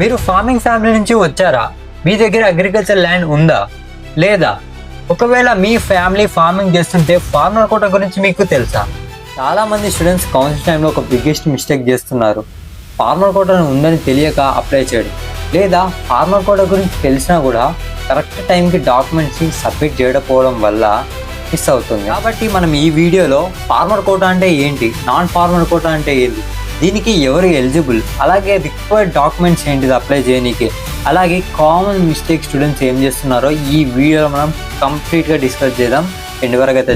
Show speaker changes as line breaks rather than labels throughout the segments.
మీరు farming family నుంచి వచ్చారా? మీ దగ్గర అగ్రికల్చర్ ల్యాండ్ ఉందా లేదా? ఒకవేళ మీ ఫ్యామిలీ ఫార్మింగ్ చేస్తుంటే ఫార్మర్ కోటా గురించి మీకు తెలుసా? చాలా మంది స్టూడెంట్స్ కౌన్సిలింగ్ టైంలో ఒక బిగ్గెస్ట్ మిస్టేక్ చేస్తున్నారు. ఫార్మర్ కోటా ఉందని తెలియక అప్లై చేయడం, లేదా ఫార్మర్ కోటా గురించి తెలిసినా కూడా కరెక్ట్ టైంకి డాక్యుమెంట్స్ని సబ్మిట్ చేయకపోవడం వల్ల మిస్ అవుతుంది. కాబట్టి మనం ఈ వీడియోలో ఫార్మర్ కోటా అంటే ఏంటి, నాన్ ఫార్మర్ కోటా అంటే ఏంటి, దీనికి ఎవరు ఎలిజిబుల్, అలాగే రిక్వైర్డ్ డాక్యుమెంట్స్ ఏంటిది అప్లై చేయడానికి, అలాగే కామన్ మిస్టేక్ స్టూడెంట్స్ ఏం చేస్తున్నారో ఈ వీడియోలో మనం కంప్లీట్గా డిస్కస్ చేద్దాం. ఎండ్ వరకు అయితే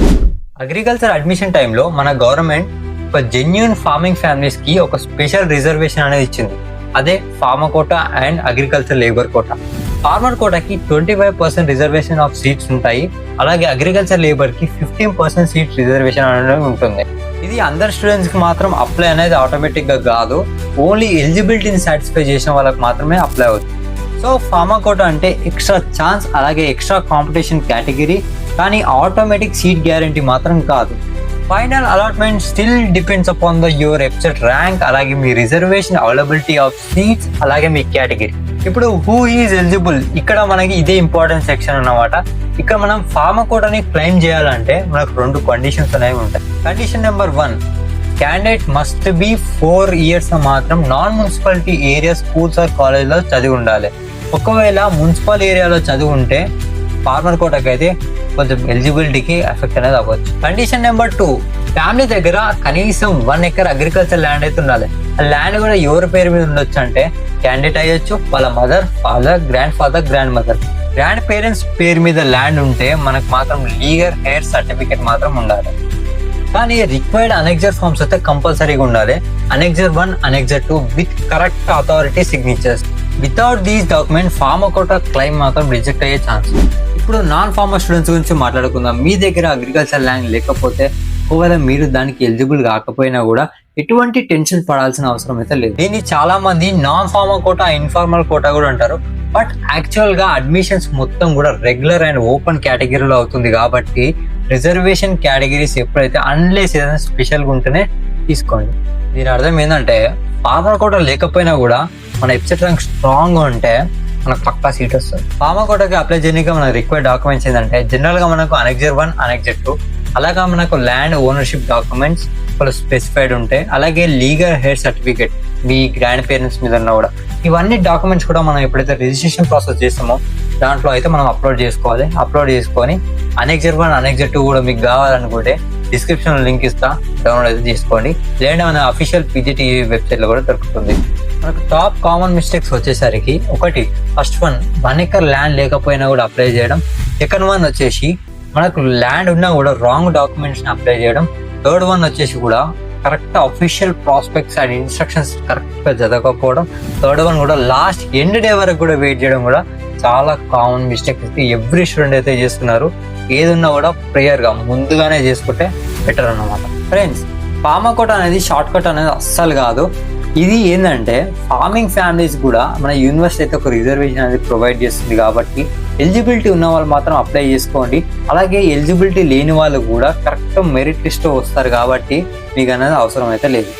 అగ్రికల్చర్ అడ్మిషన్ టైంలో మన గవర్నమెంట్ ఒక జెన్యూన్ ఫార్మింగ్ ఫ్యామిలీస్కి ఒక స్పెషల్ రిజర్వేషన్ అనేది ఇచ్చింది. అదే farmer quota and agriculture labour quota. Farmer కోటాకి 25% రిజర్వేషన్ ఆఫ్ సీట్స్ ఉంటాయి, అలాగే అగ్రికల్చర్ లేబర్కి 15% సీట్ రిజర్వేషన్ అనేది ఉంటుంది. ఇది అందరు స్టూడెంట్స్కి మాత్రం అప్లై అనేది ఆటోమేటిక్గా కాదు, ఓన్లీ ఎలిజిబిలిటీని సాటిస్ఫై చేసిన వాళ్ళకి మాత్రమే అప్లై అవుతుంది. సో ఫార్మర్ కోటా అంటే ఎక్స్ట్రా ఛాన్స్, అలాగే ఎక్స్ట్రా కాంపిటీషన్ కేటగిరీ, కానీ ఆటోమేటిక్ సీట్ గ్యారంటీ మాత్రం కాదు. Final allotment still depends upon your website rank, అలాగే మీ రిజర్వేషన్ అవైలబిలిటీ ఆఫ్ సీట్స్, అలాగే మీ కేటగిరీ. ఇప్పుడు హూ ఈజ్ ఎలిజిబుల్, ఇక్కడ మనకి ఇదే ఇంపార్టెంట్ సెక్షన్ అన్నమాట. ఇక్కడ మనం ఫార్మర్ కోటాని క్లెయిమ్ చేయాలంటే మనకు 2 కండిషన్స్ అనేవి ఉంటాయి. Condition number 1, candidate must be 4 years మాత్రం non municipality area schools or కాలేజ్లో చదివి ఉండాలి. ఒకవేళ మున్సిపల్ ఏరియాలో చదివి ఉంటే ఫార్మర్ కోటాకి అయితే కొంచెం ఎలిజిబిలిటీకి ఎఫెక్ట్ అనేది అవ్వచ్చు. కండిషన్ నెంబర్ 2, ఫ్యామిలీ దగ్గర కనీసం 1 acre అగ్రికల్చర్ ల్యాండ్ అయితే ఉండాలి. ఆ ల్యాండ్ కూడా ఎవరి పేరు మీద ఉండొచ్చు అంటే క్యాండిడేట్ అయ్యొచ్చు, వాళ్ళ mother, father, grand father, grand mother, grand parents పేరు మీద ల్యాండ్ ఉంటే మనకు మాత్రం లీగల్ హెయిర్ సర్టిఫికేట్ మాత్రం ఉండాలి. కానీ రిక్వైర్డ్ అనెక్జర్ ఫార్మ్స్ అయితే కంపల్సరీగా ఉండాలి. Annexure 1, annexure 2 with correct authority signatures. Without these document farmer quota claim మాత్రం రిజెక్ట్ అయ్యే ఛాన్స్. ఇప్పుడు నాన్ ఫార్మర్ స్టూడెంట్స్ గురించి మాట్లాడుకుందాం. మీ దగ్గర అగ్రికల్చర్ ల్యాండ్ లేకపోతే, ఒకవేళ మీరు దానికి ఎలిజిబుల్ కాకపోయినా కూడా ఎటువంటి టెన్షన్ పడాల్సిన అవసరం అయితే లేదు. దీన్ని చాలా మంది non farmer quota, informal quota కూడా అంటారు. బట్ యాక్చువల్ గా అడ్మిషన్స్ మొత్తం కూడా రెగ్యులర్ అండ్ ఓపెన్ కేటగిరీలో అవుతుంది. కాబట్టి రిజర్వేషన్ కేటగిరీస్ ఎప్పుడైతే అన్లెస్ ఏదైనా స్పెషల్గా ఉంటేనే తీసుకోండి. దీని అర్థం ఏంటంటే ఫార్మర్ కోటా లేకపోయినా కూడా మన వెబ్సైట్ ర్యాంక్ స్ట్రాంగ్ గా ఉంటే మనకు పక్కా సీట్ వస్తుంది. ఫార్మర్ కోటాకి అప్లై చేయడానికి మన రిక్వైర్డ్ డాక్యుమెంట్స్ ఏంటంటే జనరల్ గా మనకు అనెక్జర్ 1, అనెక్జర్ 2, అలాగా మనకు ల్యాండ్ ఓనర్షిప్ డాక్యుమెంట్స్ స్పెసిఫైడ్ ఉంటాయి. అలాగే లీగల్ హెయిర్ సర్టిఫికేట్ మీ గ్రాండ్ పేరెంట్స్ మీద ఉన్న కూడా ఇవన్నీ డాక్యుమెంట్స్ కూడా మనం ఎప్పుడైతే రిజిస్ట్రేషన్ ప్రాసెస్ చేస్తామో దాంట్లో అయితే మనం అప్లోడ్ చేసుకోవాలి. అప్లోడ్ చేసుకొని అనెక్జర్ 1, అనెక్జర్ 2 కూడా మీకు కావాలనుకుంటే డిస్క్రిప్షన్ లింక్ ఇస్తా, డౌన్లోడ్ అయితే చేసుకోండి. లేదంటే మన అఫీషియల్ PGTV వెబ్సైట్ లో కూడా దొరుకుతుంది. మనకు టాప్ కామన్ మిస్టేక్స్ వచ్చేసరికి ఒకటి, ఫస్ట్ 1 acre ల్యాండ్ లేకపోయినా కూడా అప్లై చేయడం. సెకండ్ 1 వచ్చేసి మనకు ల్యాండ్ ఉన్నా కూడా రాంగ్ డాక్యుమెంట్స్ ని అప్లై చేయడం. థర్డ్ 1 వచ్చేసి కూడా correct official prospects and instructions correct గా చదవకపోవడం. థర్డ్ 1 కూడా లాస్ట్ ఎండ్ డే వరకు కూడా వెయిట్ చేయడం కూడా చాలా కామన్ మిస్టేక్ అయితే ఎవ్రీ స్టూడెంట్ అయితే చేస్తున్నారు. ఏదున్నా కూడా ప్రేయర్ గా ముందుగానే చేసుకుంటే బెటర్ అన్నమాట. ఫ్రెండ్స్, ఫార్మర్ కోటా అనేది షార్ట్ కట్ అనేది అస్సలు కాదు. ఇది ఏంటంటే ఫార్మింగ్ ఫ్యామిలీస్ కూడా మన యూనివర్సిటీ అయితే ఒక రిజర్వేషన్ అనేది ప్రొవైడ్ చేస్తుంది. కాబట్టి ఎలిజిబిలిటీ ఉన్న వాళ్ళు మాత్రం అప్లై చేసుకోండి. అలాగే ఎలిజిబిలిటీ లేని వాళ్ళు కూడా కరెక్ట్ మెరిట్ లిస్ట్ వస్తారు. కాబట్టి మీకు అనేది అవసరం అయితే లేదు.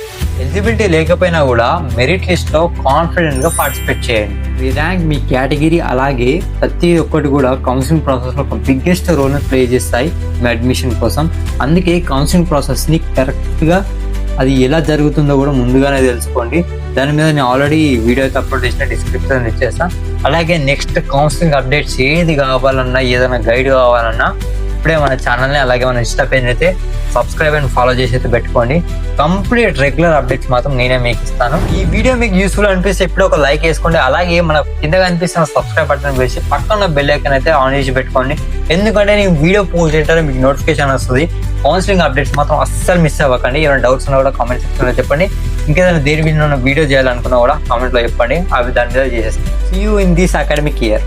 ఎలిజిబిలిటీ లేకపోయినా కూడా మెరిట్ లిస్ట్ లో కాన్ఫిడెంట్ గా పార్టిసిపేట్ చేయండి. మీ ర్యాంక్, మీ కేటగిరీ, అలాగే ప్రతి ఒక్కటి కూడా కౌన్సిలింగ్ ప్రాసెస్ లో ఒక బిగ్గెస్ట్ రోల్ ని ప్లే చేస్తాయి మీ అడ్మిషన్ కోసం. అందుకే కౌన్సిలింగ్ ప్రాసెస్ ని కరెక్ట్ గా అది ఎలా జరుగుతుందో కూడా ముందుగానే తెలుసుకోండి. దాని మీద నేను ఆల్రెడీ వీడియో అయితే అప్లోడ్ చేసిన, డిస్క్రిప్షన్ ఇచ్చేస్తాను. అలాగే నెక్స్ట్ కౌన్సిలింగ్ అప్డేట్స్ ఏది కావాలన్నా, ఏదైనా గైడ్ కావాలన్నా ఇప్పుడే మన ఛానల్ని, అలాగే మన ఇన్స్టా పేజ్ అయితే సబ్స్క్రైబ్ అండ్ ఫాలో చేసి అయితే పెట్టుకోండి. కంప్లీట్ రెగ్యులర్ అప్డేట్స్ మాత్రం నేనే మీకు ఇస్తాను. ఈ వీడియో మీకు యూస్ఫుల్ అనిపిస్తే ఇప్పుడు ఒక లైక్ వేసుకోండి. అలాగే మన కింద కనిపిస్తున్న సబ్స్క్రైబ్ బటన్ వేసి పక్కన బెల్ ఐకాన్ అయితే ఆన్ చేసి పెట్టుకోండి. ఎందుకంటే నేను వీడియో పోస్ట్ చేయాలంటే మీకు నోటిఫికేషన్ వస్తుంది. కౌన్సిలింగ్ అప్డేట్స్ మాత్రం అస్సలు మిస్ అవ్వకండి. ఏమైనా డౌట్స్ ఉన్నా కూడా కామెంట్ సెక్షన్లో చెప్పండి. ఇంకేదైనా దేని మీద వీడియో చేయాలనుకున్నా కూడా కామెంట్లో చెప్పండి. అవి దాని మీద చేసేస్తాను. See you in this academic year.